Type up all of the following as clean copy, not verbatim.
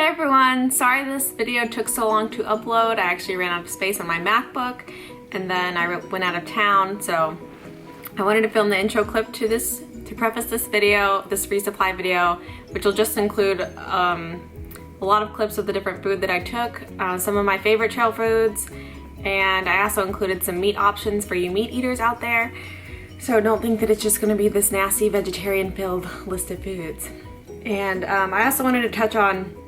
Hey everyone, sorry this video took so long to upload. I actually ran out of space on my MacBook and then I went out of town, so I wanted to film the intro clip to preface this video, this resupply video, which will just include a lot of clips of the different food that I took, some of my favorite trail foods, and I also included some meat options for you meat eaters out there. So don't think that it's just going to be this nasty vegetarian-filled list of foods. And I also wanted to touch on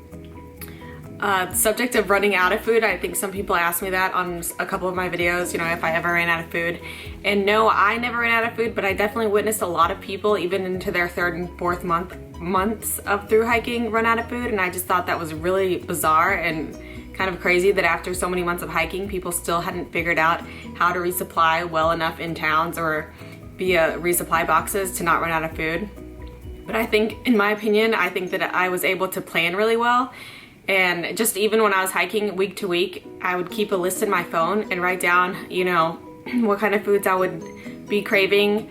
the subject of running out of food. I think some people ask me that on a couple of my videos, you know, if I ever ran out of food. And no, I never ran out of food, but I definitely witnessed a lot of people, even into their third and fourth months of thru hiking, run out of food. And I just thought that was really bizarre and kind of crazy that after so many months of hiking, people still hadn't figured out how to resupply well enough in towns or via resupply boxes to not run out of food. But I think, in my opinion, I think that I was able to plan really well. And just even when I was hiking week to week, I would keep a list in my phone and write down, you know, what kind of foods I would be craving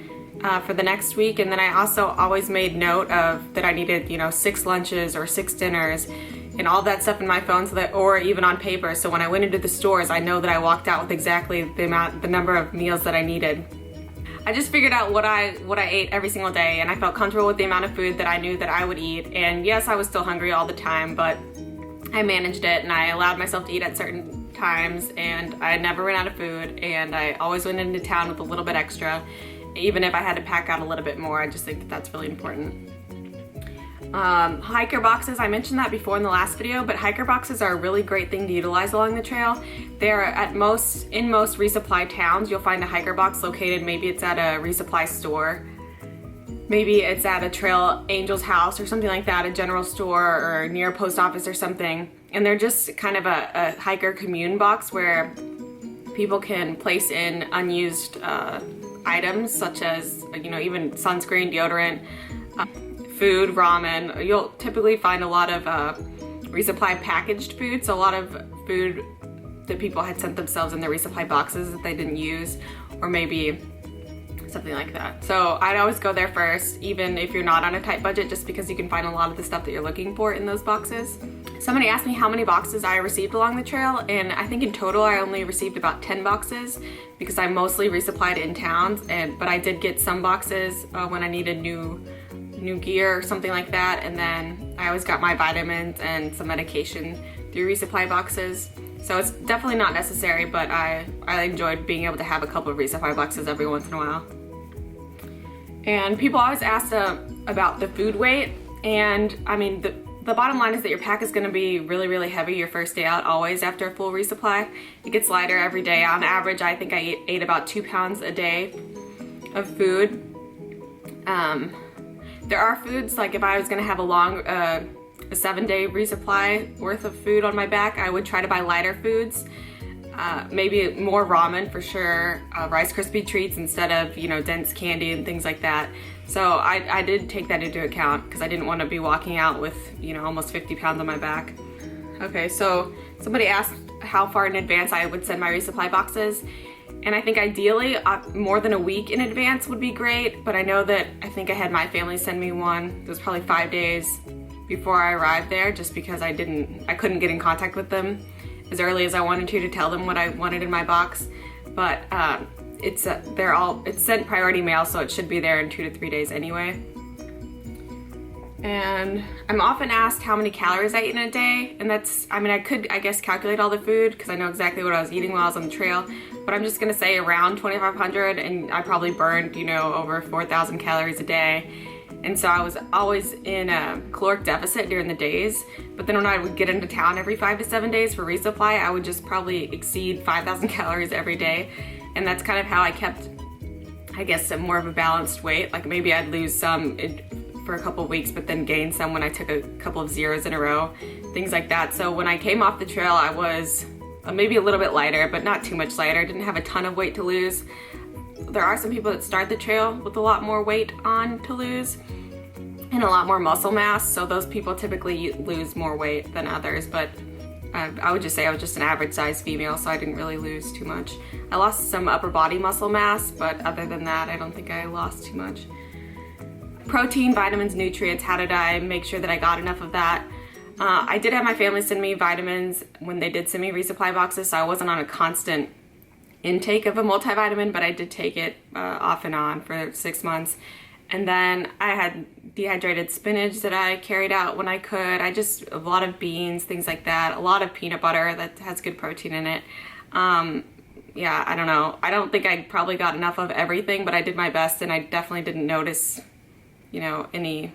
for the next week. And then I also always made note of that I needed, you know, 6 lunches or 6 dinners and all that stuff in my phone, so that, or even on paper. So when I went into the stores, I know that I walked out with exactly the number of meals that I needed. I just figured out what I ate every single day, and I felt comfortable with the amount of food that I knew that I would eat. And yes, I was still hungry all the time, but I managed it and I allowed myself to eat at certain times, and I never ran out of food, and I always went into town with a little bit extra, even if I had to pack out a little bit more. I just think that that's really important. Hiker boxes, I mentioned that before in the last video, but hiker boxes are a really great thing to utilize along the trail. They're in most resupply towns, you'll find a hiker box located. Maybe it's at a resupply store, maybe it's at a trail angel's house or something like that, a general store or near a post office or something. And they're just kind of a hiker commune box where people can place in unused items such as, you know, even sunscreen, deodorant, food, ramen. You'll typically find a lot of resupply packaged food, so a lot of food that people had sent themselves in their resupply boxes that they didn't use, or maybe something like that. So I'd always go there first, even if you're not on a tight budget, just because you can find a lot of the stuff that you're looking for in those boxes. Somebody asked me how many boxes I received along the trail, and I think in total I only received about 10 boxes because I mostly resupplied in towns, but I did get some boxes when I needed new gear or something like that. And then I always got my vitamins and some medication through resupply boxes. So it's definitely not necessary, but I enjoyed being able to have a couple of resupply boxes every once in a while. And people always ask about the food weight, and I mean the bottom line is that your pack is going to be really, really heavy your first day out, always after a full resupply. It gets lighter every day. On average, I think I ate about 2 pounds a day of food. There are foods, like if I was going to have a long, a 7-day resupply worth of food on my back, I would try to buy lighter foods. Maybe more ramen for sure, Rice Krispie treats instead of, you know, dense candy and things like that. So I did take that into account because I didn't want to be walking out with, you know, almost 50 pounds on my back. Okay, so somebody asked how far in advance I would send my resupply boxes. And I think ideally more than a week in advance would be great, but I know that I think I had my family send me one. It was probably 5 days before I arrived there, just because I couldn't get in contact with them as early as I wanted to tell them what I wanted in my box. But it's sent priority mail, so it should be there in 2 to 3 days anyway. And I'm often asked how many calories I eat in a day, and that's, I mean, I could, I guess, calculate all the food because I know exactly what I was eating while I was on the trail, but I'm just gonna say around 2,500, and I probably burned, you know, over 4,000 calories a day. And so I was always in a caloric deficit during the days, but then when I would get into town every 5 to 7 days for resupply, I would just probably exceed 5,000 calories every day. And that's kind of how I kept, I guess, more of a balanced weight. Like maybe I'd lose some for a couple of weeks, but then gain some when I took a couple of zeros in a row, things like that. So when I came off the trail, I was maybe a little bit lighter, but not too much lighter. I didn't have a ton of weight to lose. There are some people that start the trail with a lot more weight on to lose and a lot more muscle mass, so those people typically lose more weight than others, but I would just say I was just an average sized female, so I didn't really lose too much. I lost some upper body muscle mass, but other than that, I don't think I lost too much. Protein, vitamins, nutrients, how did I make sure that I got enough of that? I did have my family send me vitamins when they did send me resupply boxes, so I wasn't on a constant intake of a multivitamin, but I did take it off and on for 6 months. And then I had dehydrated spinach that I carried out when I could. A lot of beans, things like that. A lot of peanut butter that has good protein in it. Yeah, I don't know. I don't think I probably got enough of everything, but I did my best, and I definitely didn't notice, you know, any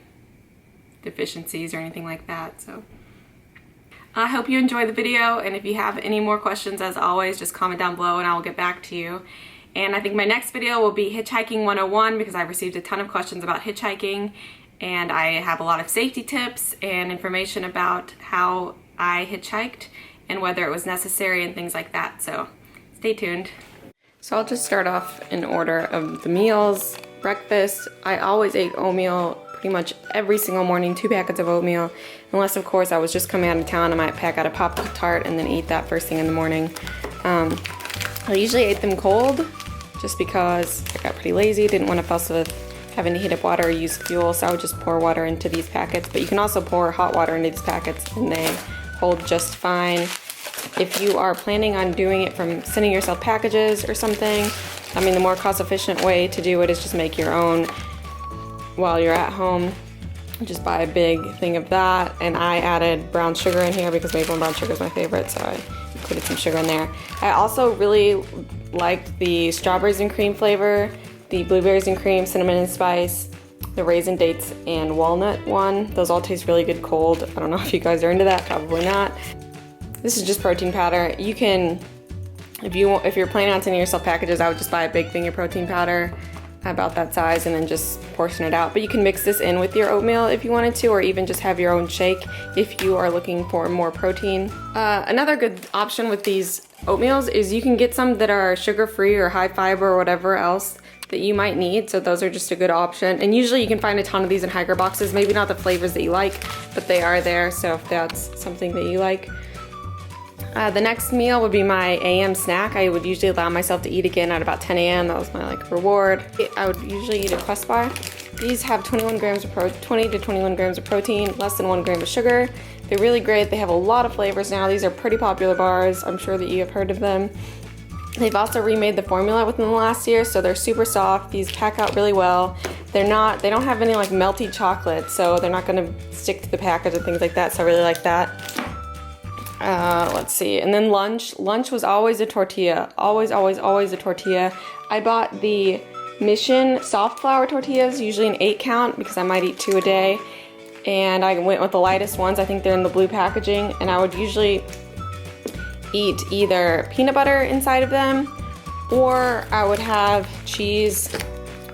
deficiencies or anything like that. So I hope you enjoy the video, and if you have any more questions, as always, just comment down below and I will get back to you. And I think my next video will be Hitchhiking 101 because I've received a ton of questions about hitchhiking, and I have a lot of safety tips and information about how I hitchhiked and whether it was necessary and things like that. So stay tuned. So I'll just start off in order of the meals. Breakfast, I always ate oatmeal pretty much every single morning, 2 packets of oatmeal, unless of course I was just coming out of town. I might pack out a Pop-Tart and then eat that first thing in the morning. I usually ate them cold just because I got pretty lazy, didn't want to fuss with having to heat up water or use fuel, so I would just pour water into these packets. But you can also pour hot water into these packets and they hold just fine. If you are planning on doing it from sending yourself packages or something, I mean, the more cost-efficient way to do it is just make your own while you're at home. Just buy a big thing of that, and I added brown sugar in here because maple and brown sugar is my favorite, so I included some sugar in there. I also really liked the strawberries and cream flavor, the blueberries and cream, cinnamon and spice, the raisin dates and walnut one. Those all taste really good cold. I don't know if you guys are into that, probably not. This is just protein powder. You can, if you're planning on sending yourself packages, I would just buy a big thing of protein powder, about that size, and then just portion it out. But you can mix this in with your oatmeal if you wanted to, or even just have your own shake if you are looking for more protein. Another good option with these oatmeals is you can get some that are sugar-free or high fiber or whatever else that you might need, so those are just a good option. And usually you can find a ton of these in hiker boxes, maybe not the flavors that you like, but they are there, so if that's something that you like. The next meal would be my AM snack. I would usually allow myself to eat again at about 10 a.m. That was my reward. I would usually eat a Crest bar. These have 20 to 21 grams of protein, less than 1 gram of sugar. They're really great. They have a lot of flavors now. These are pretty popular bars. I'm sure that you have heard of them. They've also remade the formula within the last year, so they're super soft. These pack out really well. They don't have any melty chocolate, so they're not gonna stick to the package and things like that, so I really like that. Let's see, and then lunch. Lunch was always a tortilla. Always a tortilla. I bought the Mission soft flour tortillas, usually an 8 count because I might eat 2 a day. And I went with the lightest ones. I think they're in the blue packaging. And I would usually eat either peanut butter inside of them, or I would have cheese.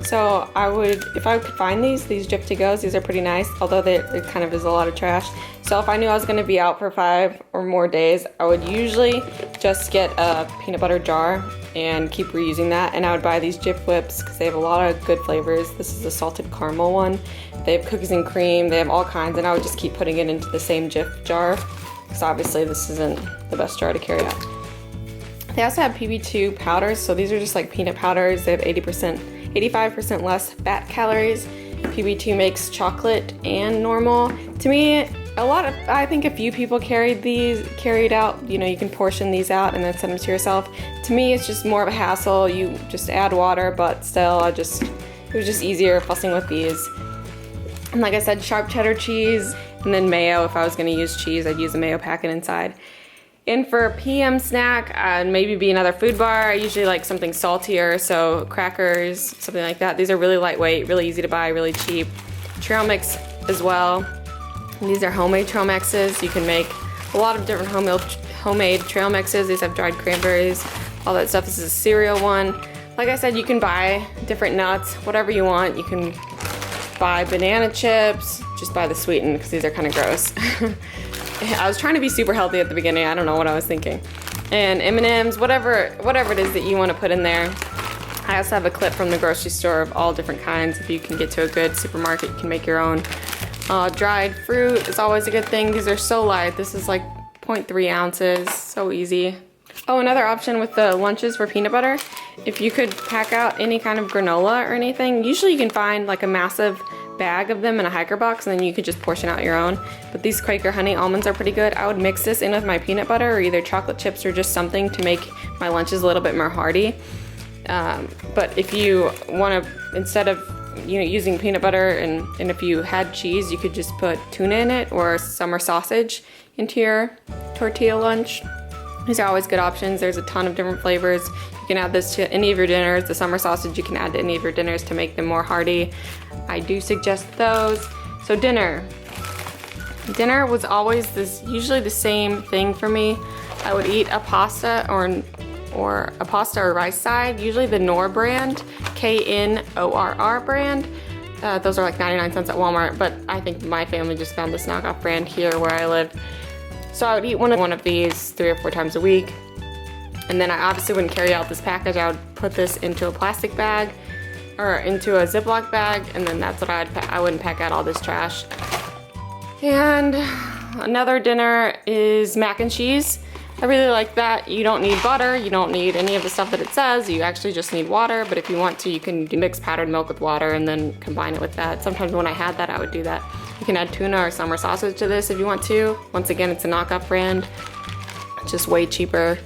So if I could find these Jif to goes, these are pretty nice, although it kind of is a lot of trash. So if I knew I was gonna be out for 5 or more days, I would usually just get a peanut butter jar and keep reusing that. And I would buy these Jif whips because they have a lot of good flavors. This is a salted caramel one. They have cookies and cream, they have all kinds, and I would just keep putting it into the same Jif jar because obviously this isn't the best jar to carry out. They also have PB2 powders, so these are just like peanut powders. They have 85% less fat calories. PB2 makes chocolate and normal. To me, I think a few people carried out, you can portion these out and then send them to yourself. To me, it's just more of a hassle. You just add water, but still, it was just easier fussing with these. And like I said, sharp cheddar cheese, and then mayo. If I was gonna use cheese, I'd use a mayo packet inside. And for a PM snack, maybe be another food bar. I usually like something saltier, so crackers, something like that. These are really lightweight, really easy to buy, really cheap. Trail mix as well. And these are homemade trail mixes. You can make a lot of different homemade trail mixes. These have dried cranberries, all that stuff. This is a cereal one. Like I said, you can buy different nuts, whatever you want. You can buy banana chips, just buy the sweetened because these are kind of gross. I was trying to be super healthy at the beginning. I don't know what I was thinking. And M&Ms, whatever it is that you want to put in there. I also have a clip from the grocery store of all different kinds. If you can get to a good supermarket, you can make your own. Dried fruit is always a good thing. These are so light. This is like 0.3 ounces, so easy. Oh, another option with the lunches for peanut butter, if you could pack out any kind of granola or anything, usually you can find like a massive bag of them in a hiker box, and then you could just portion out your own. But these Quaker honey almonds are pretty good. I would mix this in with my peanut butter or either chocolate chips or just something to make my lunches a little bit more hearty. But if you want to, instead of using peanut butter and if you had cheese, you could just put tuna in it or summer sausage into your tortilla lunch. These are always good options. There's a ton of different flavors. You can add this to any of your dinners. The summer sausage you can add to any of your dinners to make them more hearty. I do suggest those. So dinner was always usually the same thing for me. I would eat a pasta or a pasta or rice side, usually the Knorr brand, Knorr brand. Those are like 99 cents at Walmart, but I think my family just found this knockoff brand here where I live. So I would eat one of these 3 or 4 times a week. And then I obviously wouldn't carry out this package. I would put this into a plastic bag or into a Ziploc bag, and then that's what I wouldn't pack out all this trash. And another dinner is mac and cheese. I really like that. You don't need butter, you don't need any of the stuff that it says, you actually just need water, but if you want to, you can mix powdered milk with water and then combine it with that. Sometimes when I had that, I would do that. You can add tuna or summer sausage to this if you want to. Once again, it's a knockoff brand, just way cheaper.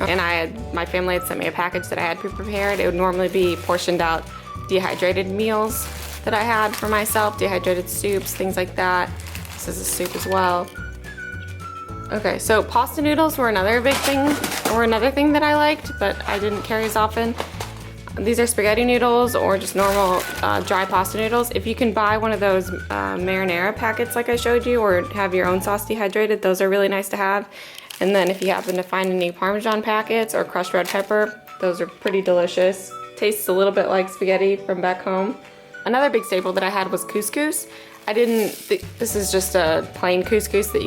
And my family had sent me a package that I had pre-prepared. It would normally be portioned out dehydrated meals that I had for myself, dehydrated soups, things like that. This is a soup as well. Okay, so pasta noodles were another big thing, or another thing that I liked, but I didn't carry as often. These are spaghetti noodles or just normal dry pasta noodles. If you can buy one of those marinara packets like I showed you, or have your own sauce dehydrated, those are really nice to have. And then if you happen to find any Parmesan packets or crushed red pepper, those are pretty delicious. Tastes a little bit like spaghetti from back home. Another big staple that I had was couscous. This is just a plain couscous that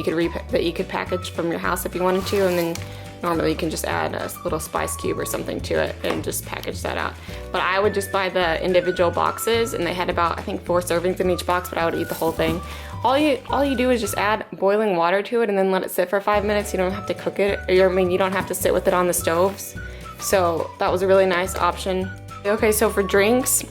you could package from your house if you wanted to, and then normally you can just add a little spice cube or something to it and just package that out. But I would just buy the individual boxes, and they had about, I think, 4 servings in each box, but I would eat the whole thing. All you do is just add boiling water to it and then let it sit for 5 minutes. You don't have to cook it, you don't have to sit with it on the stoves. So that was a really nice option. Okay, so for drinks,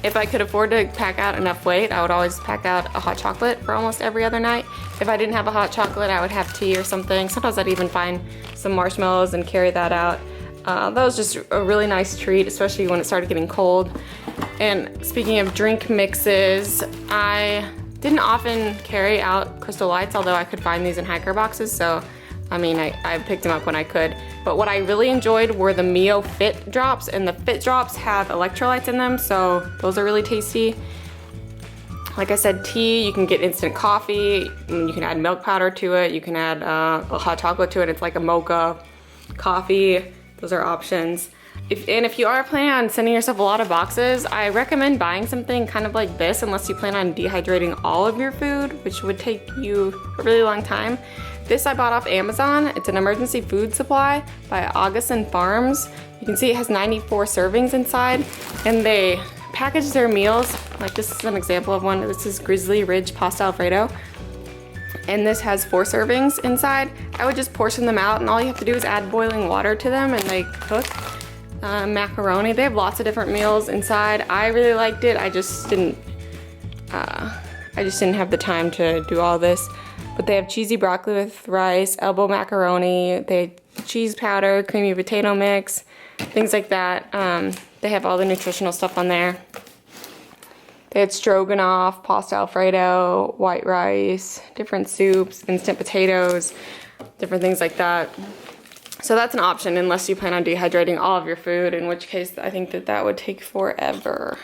if I could afford to pack out enough weight, I would always pack out a hot chocolate for almost every other night. If I didn't have a hot chocolate, I would have tea or something. Sometimes I'd even find some marshmallows and carry that out. That was just a really nice treat, especially when it started getting cold. And speaking of drink mixes, I didn't often carry out Crystal Lights, although I could find these in hiker boxes, so I mean, I picked them up when I could. But what I really enjoyed were the Mio Fit Drops, and the Fit Drops have electrolytes in them, so those are really tasty. Like I said, tea, you can get instant coffee, you can add milk powder to it, you can add a hot chocolate to it. It's like a mocha coffee. Those are options. If you are planning on sending yourself a lot of boxes, I recommend buying something kind of like this, unless you plan on dehydrating all of your food, which would take you a really long time. This I bought off Amazon. It's an emergency food supply by Augustin Farms. You can see it has 94 servings inside, and they package their meals. Like, this is an example of one. This is Grizzly Ridge Pasta Alfredo, and this has 4 servings inside. I would just portion them out, and all you have to do is add boiling water to them, and they cook. Macaroni. They have lots of different meals inside. I really liked it. I just didn't have the time to do all this. But they have cheesy broccoli with rice, elbow macaroni, they have cheese powder, creamy potato mix, things like that. They have all the nutritional stuff on there. They had stroganoff, pasta alfredo, white rice, different soups, instant potatoes, different things like that. So that's an option unless you plan on dehydrating all of your food, in which case I think that would take forever.